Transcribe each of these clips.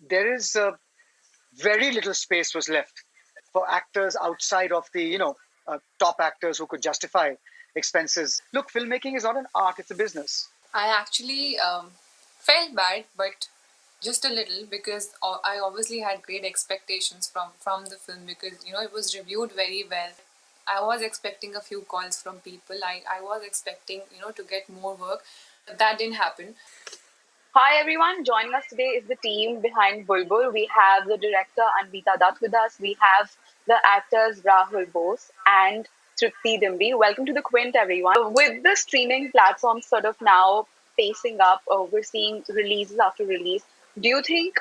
there is very little space was left for actors outside of the top actors who could justify expenses. Look, filmmaking is not an art; it's a business. I actually felt bad, but just a little, because I obviously had great expectations from the film, because it was reviewed very well. I was expecting a few calls from people. I was expecting to get more work, but that didn't happen. Hi everyone, joining us today is the team behind Bulbbul. We have the director Anvita Dutt with us. We have the actors Rahul Bose and Tripti Dimri. Welcome to the Quint, everyone. With the streaming platforms sort of now pacing up, we're seeing releases after release. Do you think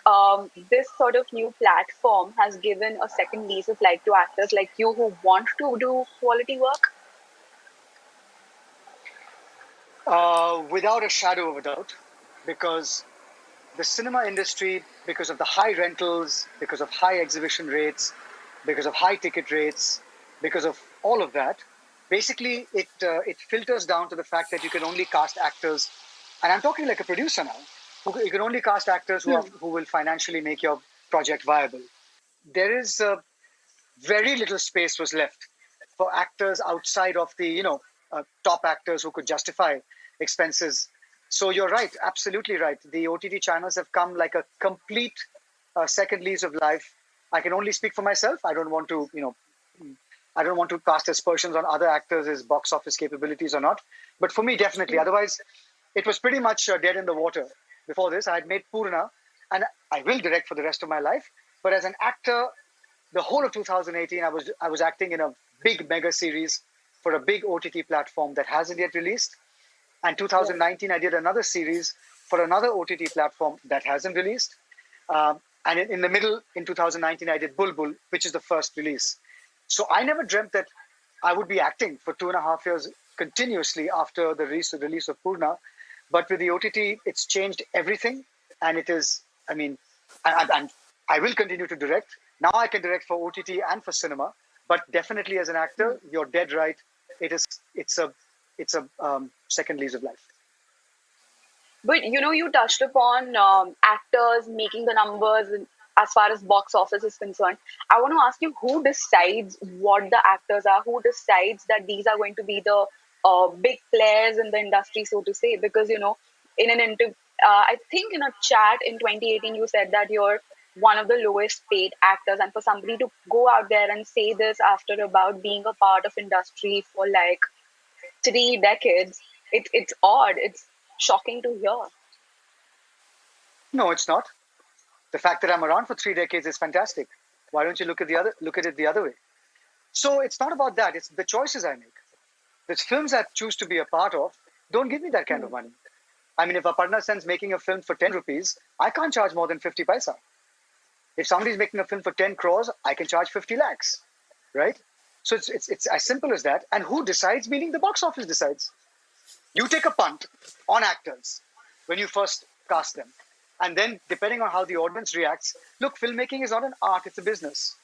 this sort of new platform has given a second lease of life to actors like you who want to do quality work? Without a shadow of a doubt, because the cinema industry, because of the high rentals, because of high exhibition rates, because of high ticket rates, because of all of that, basically it filters down to the fact that you can only cast actors, and I'm talking like a producer now, you can only cast actors who will financially make your project viable. There is very little space was left for actors outside of the top actors who could justify expenses. So you're right, absolutely right. The OTT channels have come like a complete second lease of life. I can only speak for myself. I don't want to cast aspersions on other actors' box office capabilities or not. But for me, definitely. Otherwise, it was pretty much dead in the water. Before this, I had made Purna, and I will direct for the rest of my life. But as an actor, the whole of 2018, I was acting in a big mega series for a big OTT platform that hasn't yet released. And 2019, I did another series for another OTT platform that hasn't released. And in the middle, in 2019, I did Bulbbul, which is the first release. So I never dreamt that I would be acting for 2.5 years continuously after the release of Purna. But with the OTT, it's changed everything. And it is, I mean, I will continue to direct. Now I can direct for OTT and for cinema. But definitely as an actor, you're dead right. It's a second lease of life. But you touched upon actors making the numbers as far as box office is concerned. I want to ask you, who decides what the actors are? Who decides that these are going to be the big players in the industry, so to say? Because in an interview, I think in a chat in 2018, you said that you're one of the lowest paid actors, and for somebody to go out there and say this after about being a part of industry for like 3 decades, it's odd. It's shocking to hear. No, it's not. The fact that I'm around for 3 decades is fantastic. Why don't you look at it the other way? So it's not about that. It's the choices I make. The films I choose to be a part of don't give me that kind of money. I mean, if Aparna Sen's making a film for 10 rupees, I can't charge more than 50 paisa. If somebody's making a film for 10 crores, I can charge 50 lakhs, right? So it's as simple as that. And who decides? Meaning the box office decides. You take a punt on actors when you first cast them. And then, depending on how the audience reacts, look, filmmaking is not an art, it's a business.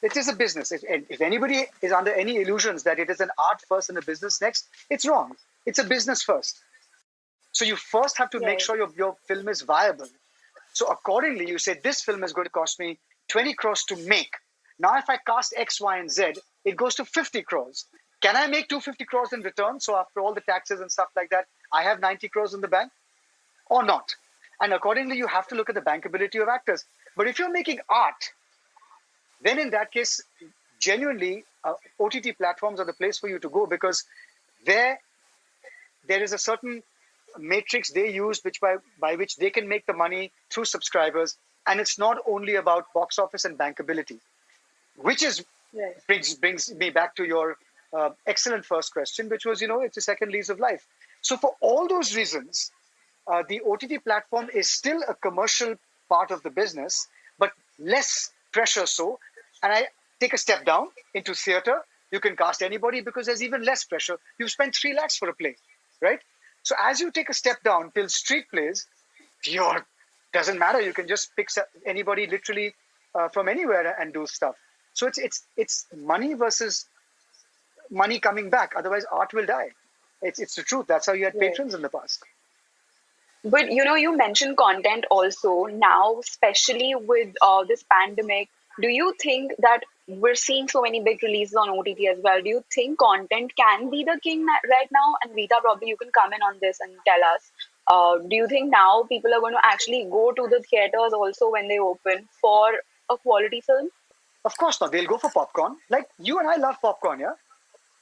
It is a business. If anybody is under any illusions that it is an art first and a business next, it's wrong. It's a business first. So you first have to make sure your film is viable. So accordingly, you say, this film is going to cost me 20 crores to make. Now, if I cast X, Y, and Z, it goes to 50 crores. Can I make 250 crores in return? So after all the taxes and stuff like that, I have 90 crores in the bank or not? And accordingly, you have to look at the bankability of actors. But if you're making art, then in that case, genuinely, OTT platforms are the place for you to go, because there is a certain matrix they use by which they can make the money through subscribers. And it's not only about box office and bankability, which is brings me back to your excellent first question, which was, it's a second lease of life. So for all those reasons, the OTT platform is still a commercial part of the business, but less pressure so. And I take a step down into theater. You can cast anybody because there's even less pressure. You've spent 3 lakhs for a play, right? So as you take a step down till street plays, doesn't matter. You can just pick anybody literally from anywhere and do stuff. So it's money versus money coming back. Otherwise, art will die. It's the truth. That's how you had patrons in the past. But you mentioned content also now, especially with this pandemic. Do you think that we're seeing so many big releases on OTT as well? Do you think content can be the king right now? And Vita, probably you can come in on this and tell us. Do you think now people are going to actually go to the theaters also when they open for a quality film? Of course not. They'll go for popcorn. Like you and I love popcorn, yeah?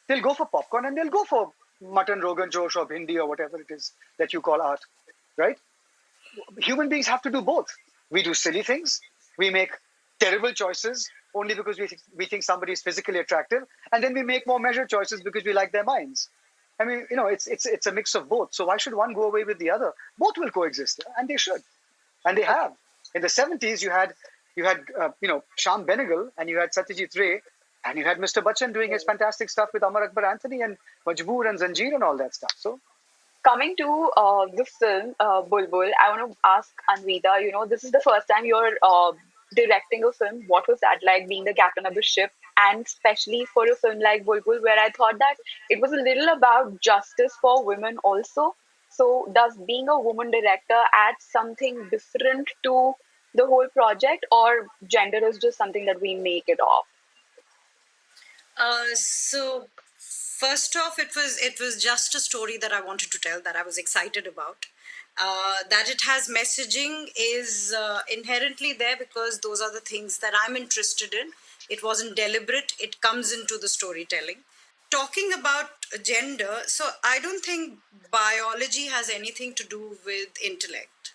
They'll go for popcorn and they'll go for mutton, rogan josh, or bhindi, or whatever it is that you call art, right? Human beings have to do both. We do silly things. We make terrible choices only because we think somebody is physically attractive, and then we make more measured choices because we like their minds. I mean, it's a mix of both. So why should one go away with the other? Both will coexist, and they should, and they have. In the 70s, you had Shyam Benegal, and you had Satyajit Ray, and you had Mr. Bachchan doing his fantastic stuff with Amar Akbar Anthony and Majboor and Zanjeer and all that stuff. So Coming to the film Bulbbul, I want to ask Anvita. This is the first time you're directing a film. What was that like, being the captain of the ship, and especially for a film like Bulbbul, where I thought that it was a little about justice for women also. So, does being a woman director add something different to the whole project, or gender is just something that we make it of? So first off, it was just a story that I wanted to tell, that I was excited about. That it has messaging is inherently there because those are the things that I'm interested in. It wasn't deliberate. It comes into the storytelling. Talking about gender, so I don't think biology has anything to do with intellect.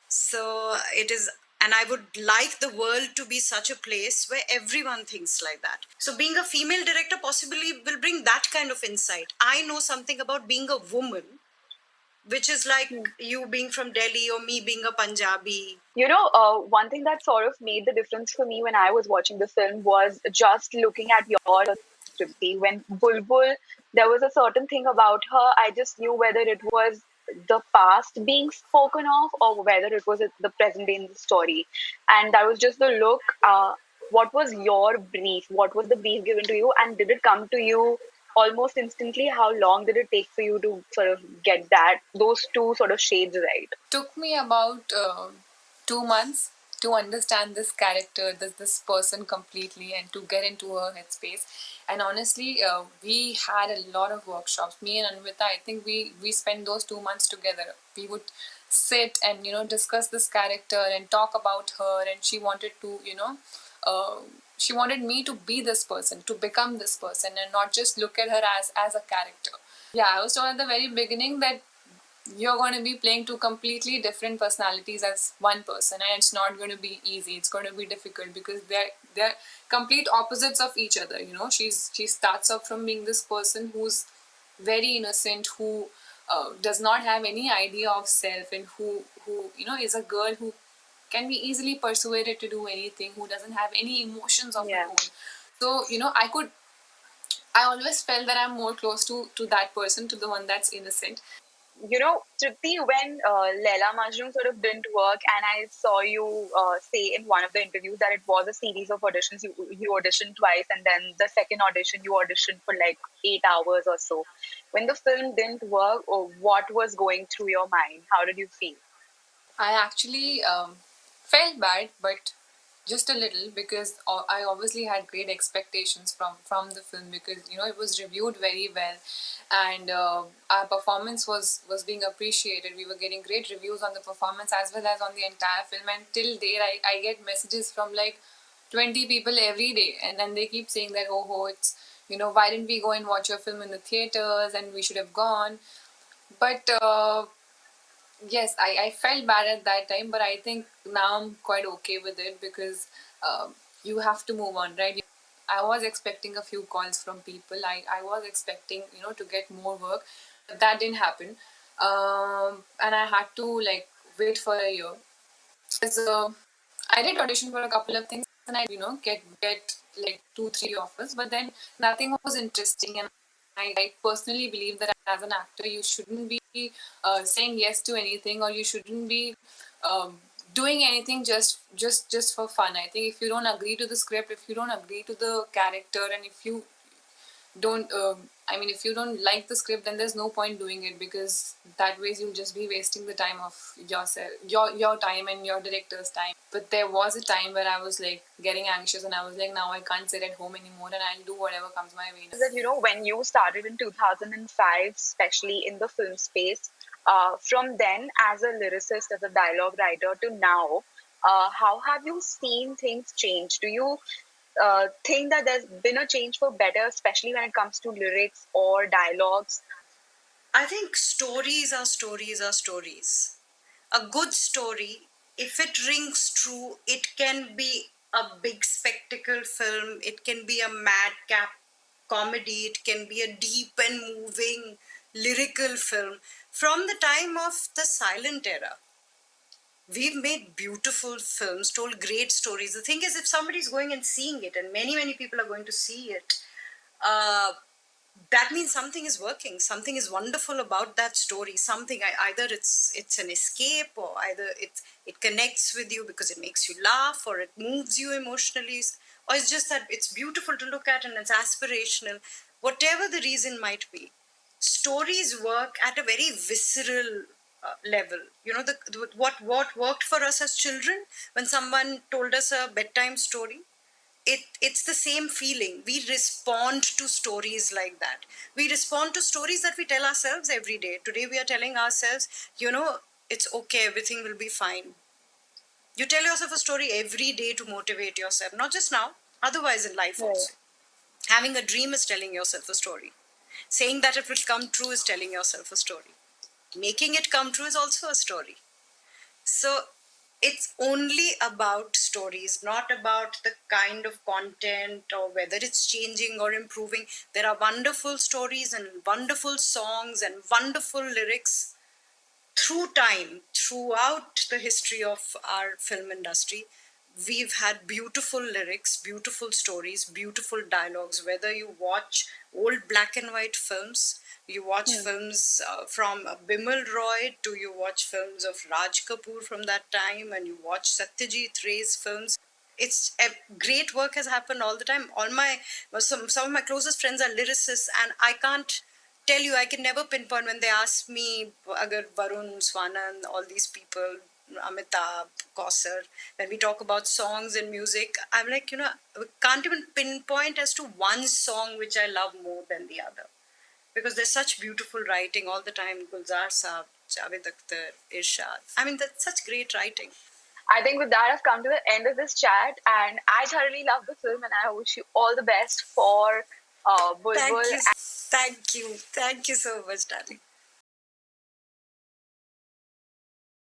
So it is, and I would like the world to be such a place where everyone thinks like that. So being a female director possibly will bring that kind of insight. I know something about being a woman, which is like you being from Delhi or me being a Punjabi. One thing that sort of made the difference for me when I was watching the film was just looking at your Tripti. When Bulbul, there was a certain thing about her. I just knew whether it was the past being spoken of or whether it was the present day in the story. And that was just the look. What was your brief? What was the brief given to you? And did it come to you almost instantly? How long did it take for you to sort of get those two sort of shades right? Took me about 2 months to understand this character, this person completely, and to get into her headspace. And honestly, we had a lot of workshops. Me and Anvita, I think we spent those 2 months together. We would sit and discuss this character and talk about her. And she wanted to uh, she wanted me to be this person, to become this person, and not just look at her as a character. Yeah, I was told at the very beginning that you're going to be playing two completely different personalities as one person, and it's not going to be easy. It's going to be difficult because they're complete opposites of each other. She starts off from being this person who's very innocent, who does not have any idea of self, and who is a girl who can be easily persuaded to do anything, who doesn't have any emotions of her Yeah. own. So I always felt that I'm more close to that person, to the one that's innocent. Tripti, when Leila Majnun sort of didn't work, and I saw you say in one of the interviews that it was a series of auditions. You auditioned twice, and then the second audition you auditioned for like 8 hours or so. When the film didn't work, what was going through your mind? How did you feel? I actually felt bad, but just a little, because I obviously had great expectations from the film, because it was reviewed very well, and our performance was being appreciated. We were getting great reviews on the performance as well as on the entire film. And till date, I get messages from like 20 people every day, and then they keep saying that, oh, it's why didn't we go and watch your film in the theaters, and we should have gone. But yes, I felt bad at that time, but I think now I'm quite okay with it, because you have to move on, right? I was expecting a few calls from people. I was expecting, to get more work, but that didn't happen. And I had to like wait for a year. Because I did audition for a couple of things, and I get like 2 3 offers, but then nothing was interesting. And I personally believe that as an actor, you shouldn't be saying yes to anything, or you shouldn't be um, doing anything just for fun. I think if you don't agree to the script, if you don't agree to the character, and if you don't I mean, if you don't like the script, then there's no point doing it, because that ways you'll just be wasting the time of yourself, your time and your director's time. But there was a time where I was like getting anxious, and I was like, now I can't sit at home anymore, and I'll do whatever comes my way. That when you started in 2005, especially in the film space, from then as a lyricist, as a dialogue writer to now, how have you seen things change? Do you think that there's been a change for better, especially when it comes to lyrics or dialogues? I think stories are stories are stories. A good story, if it rings true, it can be a big spectacle film, it can be a madcap comedy, it can be a deep and moving lyrical film. From the time of the silent era, we've made beautiful films, told great stories. The thing is, if somebody's going and seeing it, and many people are going to see it, uh, that means something is working, something is wonderful about that story. Something, either it's an escape, or either it connects with you because it makes you laugh, or it moves you emotionally, or it's just that it's beautiful to look at and it's aspirational. Whatever the reason might be, stories work at a very visceral level. You know, what worked for us as children, when someone told us a bedtime story, it's the same feeling. We respond to stories like that. We respond to stories that we tell ourselves every day. Today we are telling ourselves, it's okay, everything will be fine. You tell yourself a story every day to motivate yourself, not just now, otherwise in life also. Having a dream is telling yourself a story. Saying that it will come true is telling yourself a story. Making it come true is also a story. So it's only about stories, not about the kind of content or whether it's changing or improving. There are wonderful stories and wonderful songs and wonderful lyrics through time, throughout the history of our film industry. We've had beautiful lyrics, beautiful stories, beautiful dialogues. Whether you watch old black and white films, you watch films from Bimal Roy, to you watch films of Raj Kapoor from that time, and you watch Satyajit Ray's films. It's a great work has happened all the time. Some of my closest friends are lyricists, and I can't tell you, I can never pinpoint when they ask me, agar Varun, Swanan, all these people, Amitabh, Kausar, when we talk about songs and music, I'm like, we can't even pinpoint as to one song which I love more than the other. Because there's such beautiful writing all the time. Gulzar Saab, Javed Akhtar, Irshad. I mean, that's such great writing. I think with that, I've come to the end of this chat, and I thoroughly love the film, and I wish you all the best for Bulbbul. Thank you so much, darling.